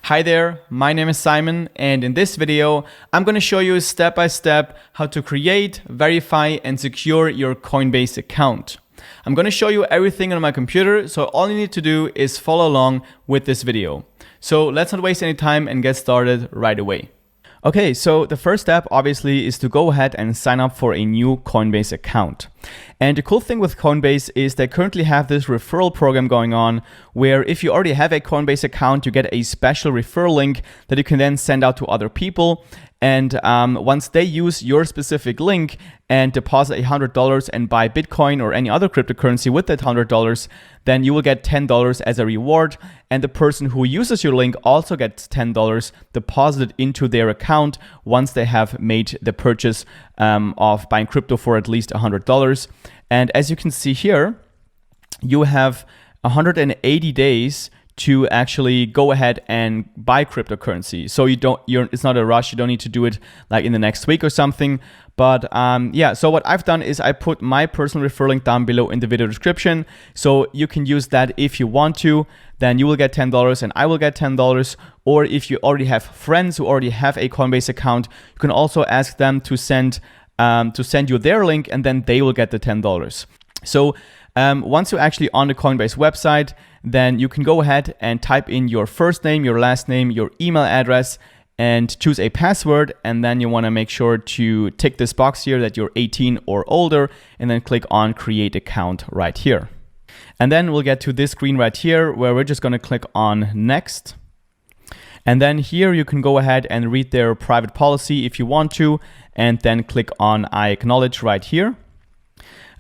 Hi there, my name is Simon, and in this video, I'm going to show you step by step how to create, verify, and secure your Coinbase account. I'm going to show you everything on my computer, so all you need to do is follow along with this video. So let's not waste any time and get started right away. Okay, so the first step obviously is to go ahead and sign up for a new Coinbase account. And the cool thing with Coinbase is they currently have this referral program going on where if you already have a Coinbase account, you get a special referral link that you can then send out to other people. And once they use your specific link and deposit $100 and buy Bitcoin or any other cryptocurrency with that $100, then you will get $10 as a reward. And the person who uses your link also gets $10 deposited into their account once they have made the purchase of buying crypto for at least $100. And as you can see here, you have 180 days to actually go ahead and buy cryptocurrency. So it's not a rush. You don't need to do it like in the next week or something. But yeah, so what I've done is I put my personal referral link down below in the video description. So you can use that if you want to. Then you will get $10 and I will get $10. Or if you already have friends who already have a Coinbase account, you can also ask them to send you their link and then they will get the $10. So once you're actually on the Coinbase website, then you can go ahead and type in your first name, your last name, your email address, and choose a password. And then you want to make sure to tick this box here that you're 18 or older, and then click on Create Account right here. And then we'll get to this screen right here where we're just going to click on Next. And then here you can go ahead and read their private policy if you want to, and then click on I acknowledge right here.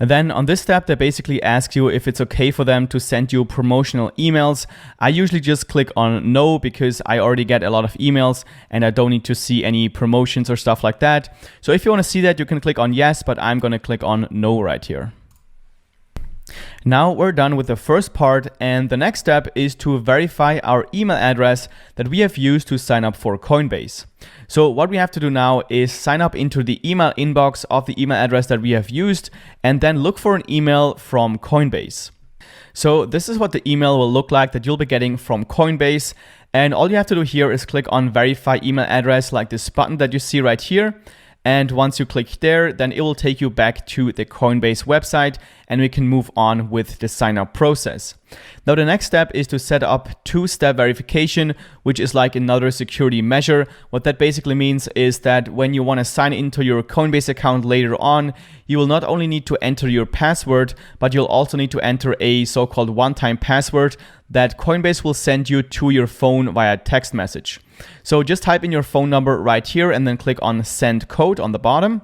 And then on this step, they basically ask you if it's okay for them to send you promotional emails. I usually just click on no because I already get a lot of emails and I don't need to see any promotions or stuff like that. So if you want to see that, you can click on yes, but I'm going to click on no right here. Now we're done with the first part, and the next step is to verify our email address that we have used to sign up for Coinbase. So what we have to do now is sign up into the email inbox of the email address that we have used and then look for an email from Coinbase. So this is what the email will look like that you'll be getting from Coinbase. And all you have to do here is click on verify email address, like this button that you see right here. And once you click there, then it will take you back to the Coinbase website and we can move on with the sign up process. Now the next step is to set up two-step verification, which is like another security measure. What that basically means is that when you want to sign into your Coinbase account later on, you will not only need to enter your password, but you'll also need to enter a so-called one-time password that Coinbase will send you to your phone via text message. So just type in your phone number right here and then click on send code on the bottom.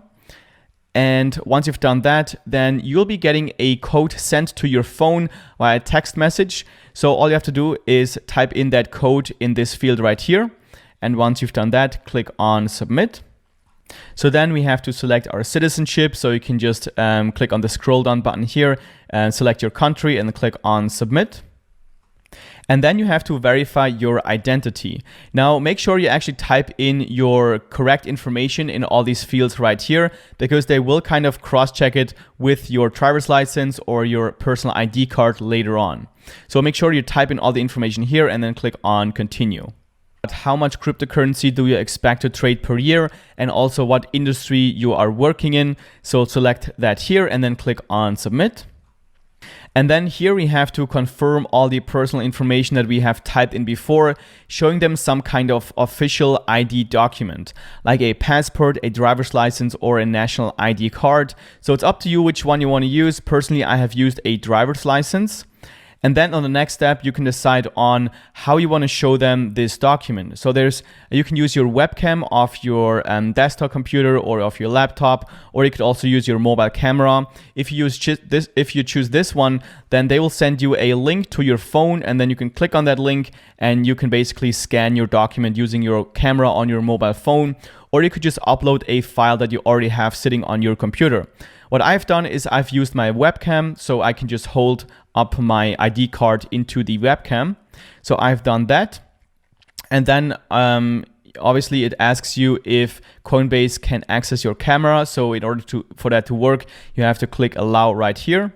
And once you've done that, then you'll be getting a code sent to your phone via text message. So all you have to do is type in that code in this field right here. And once you've done that, click on submit. So then we have to select our citizenship. So you can just click on the scroll down button here and select your country and click on submit. And then you have to verify your identity. Now, make sure you actually type in your correct information in all these fields right here, because they will kind of cross-check it with your driver's license or your personal ID card later on. So make sure you type in all the information here and then click on continue. How much cryptocurrency do you expect to trade per year, and also what industry you are working in. So select that here and then click on submit. And then here we have to confirm all the personal information that we have typed in before, showing them some kind of official ID document, like a passport, a driver's license, or a national ID card. So it's up to you which one you want to use. Personally, I have used a driver's license. And then on the next step, you can decide on how you want to show them this document. So you can use your webcam of your desktop computer or of your laptop, or you could also use your mobile camera. If you choose this one, then they will send you a link to your phone, and then you can click on that link and you can basically scan your document using your camera on your mobile phone, or you could just upload a file that you already have sitting on your computer. What I've done is I've used my webcam, so I can just hold up my ID card into the webcam. So I've done that. And then obviously it asks you if Coinbase can access your camera. So in order for that to work, you have to click allow right here.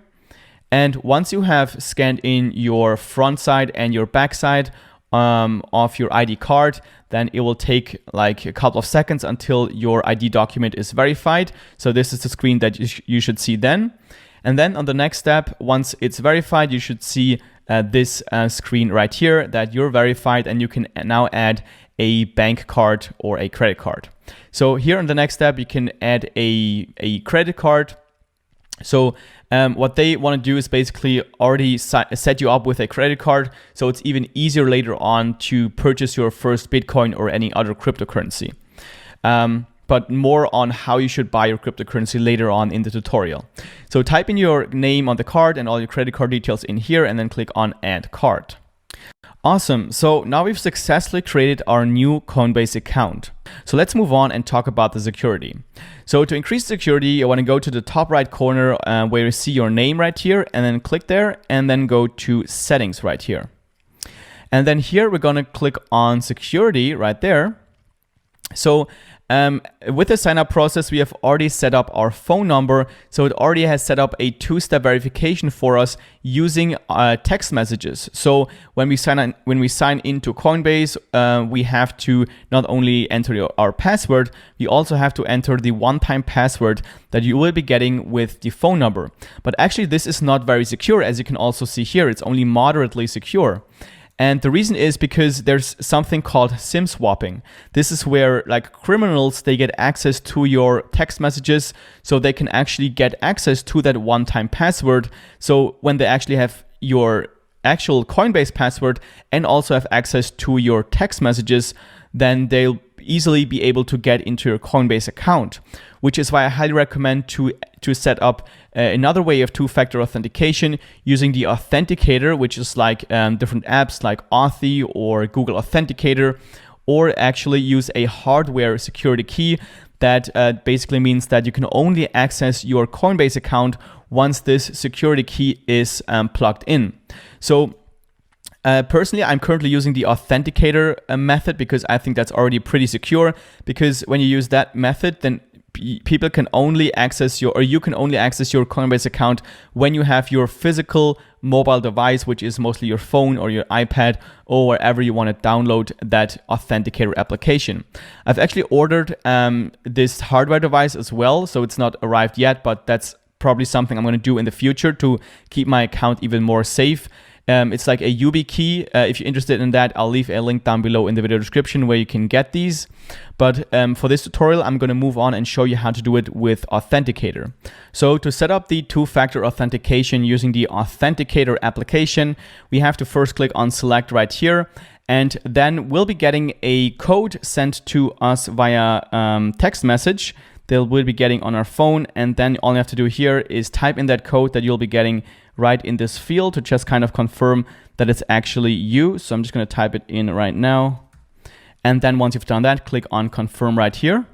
And once you have scanned in your front side and your back side of your ID card, then it will take like a couple of seconds until your ID document is verified. So this is the screen that you should see then. And then on the next step, once it's verified, you should see this screen right here that you're verified, and you can now add a bank card or a credit card. So here on the next step, you can add a credit card. So what they want to do is basically already set you up with a credit card, so it's even easier later on to purchase your first Bitcoin or any other cryptocurrency. But more on how you should buy your cryptocurrency later on in the tutorial. So type in your name on the card and all your credit card details in here, and then click on Add Card. Awesome, so now we've successfully created our new Coinbase account. So let's move on and talk about the security. So to increase security, you want to go to the top right corner where you see your name right here, and then click there, and then go to Settings right here. And then here we're going to click on Security right there. So with the sign up process, we have already set up our phone number. So it already has set up a two-step verification for us using text messages. So when we sign into Coinbase, we have to not only enter our password, we also have to enter the one-time password that you will be getting with the phone number. But actually, this is not very secure. As you can also see here, it's only moderately secure. And the reason is because there's something called SIM swapping. This is where like criminals, they get access to your text messages, so they can actually get access to that one-time password. So when they actually have your actual Coinbase password and also have access to your text messages, then they'll easily be able to get into your Coinbase account, which is why I highly recommend to set up another way of two-factor authentication using the authenticator, which is like different apps like Authy or Google Authenticator, or actually use a hardware security key that basically means that you can only access your Coinbase account once this security key is plugged in. So personally, I'm currently using the authenticator method because I think that's already pretty secure, because when you use that method, then people can only access you can only access your Coinbase account when you have your physical mobile device, which is mostly your phone or your iPad or wherever you want to download that authenticator application. I've actually ordered this hardware device as well, so it's not arrived yet, but that's probably something I'm going to do in the future to keep my account even more safe. It's like a YubiKey. If you're interested in that, I'll leave a link down below in the video description where you can get these. But for this tutorial, I'm going to move on and show you how to do it with Authenticator. So to set up the two-factor authentication using the Authenticator application, we have to first click on Select right here. And then we'll be getting a code sent to us via text message that we'll be getting on our phone. And then all you have to do here is type in that code that you'll be getting right in this field to just kind of confirm that it's actually you. So I'm just going to type it in right now. And then once you've done that, click on Confirm right here.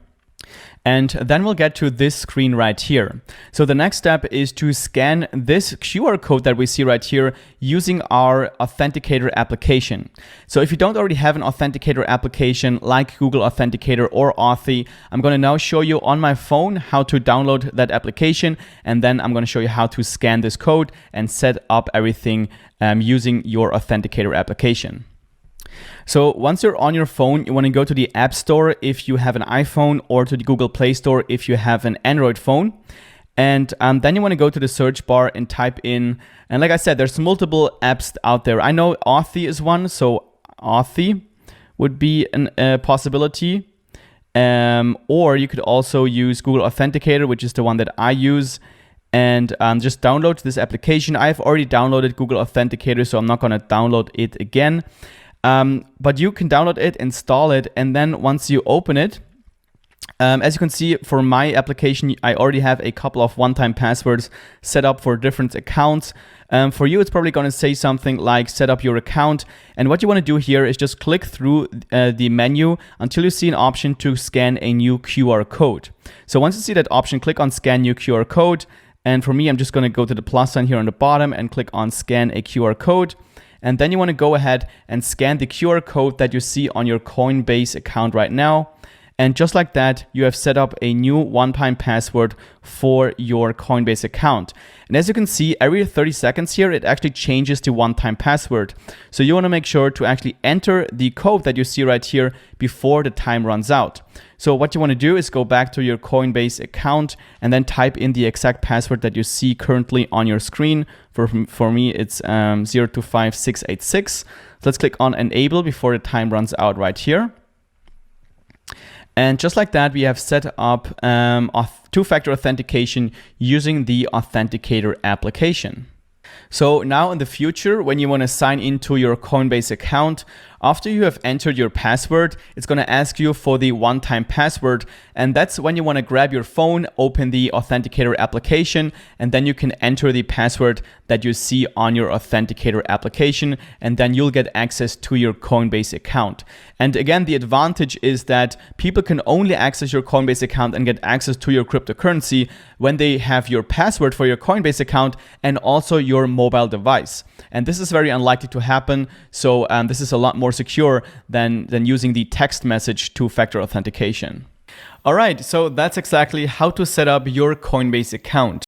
And then we'll get to this screen right here. So the next step is to scan this QR code that we see right here using our Authenticator application. So if you don't already have an Authenticator application like Google Authenticator or Authy, I'm going to now show you on my phone how to download that application. And then I'm going to show you how to scan this code and set up everything using your Authenticator application. So once you're on your phone, you want to go to the App Store if you have an iPhone, or to the Google Play Store if you have an Android phone. And then you want to go to the search bar and type in, and like I said, there's multiple apps out there. I know Authy is one, so Authy would be a possibility. Or you could also use Google Authenticator, which is the one that I use. And just download this application. I've already downloaded Google Authenticator, so I'm not going to download it again. But you can download it, install it, and then once you open it, as you can see, for my application, I already have a couple of one-time passwords set up for different accounts. For you, it's probably going to say something like set up your account. And what you want to do here is just click through the menu until you see an option to scan a new QR code. So once you see that option, click on Scan New QR Code. And for me, I'm just going to go to the plus sign here on the bottom and click on Scan a QR Code. And then you want to go ahead and scan the QR code that you see on your Coinbase account right now. And just like that, you have set up a new one-time password for your Coinbase account. And as you can see, every 30 seconds here, it actually changes the one-time password. So you want to make sure to actually enter the code that you see right here before the time runs out. So what you want to do is go back to your Coinbase account and then type in the exact password that you see currently on your screen. For me, it's 025686. So let's click on enable before the time runs out right here. And just like that, we have set up two-factor authentication using the Authenticator application. So now in the future, when you want to sign into your Coinbase account, after you have entered your password, it's going to ask you for the one-time password. And that's when you want to grab your phone, open the Authenticator application, and then you can enter the password that you see on your Authenticator application, and then you'll get access to your Coinbase account. And again, the advantage is that people can only access your Coinbase account and get access to your cryptocurrency when they have your password for your Coinbase account and also your mobile device. And this is very unlikely to happen. So this is a lot more secure than using the text message two-factor authentication. All right, so that's exactly how to set up your Coinbase account.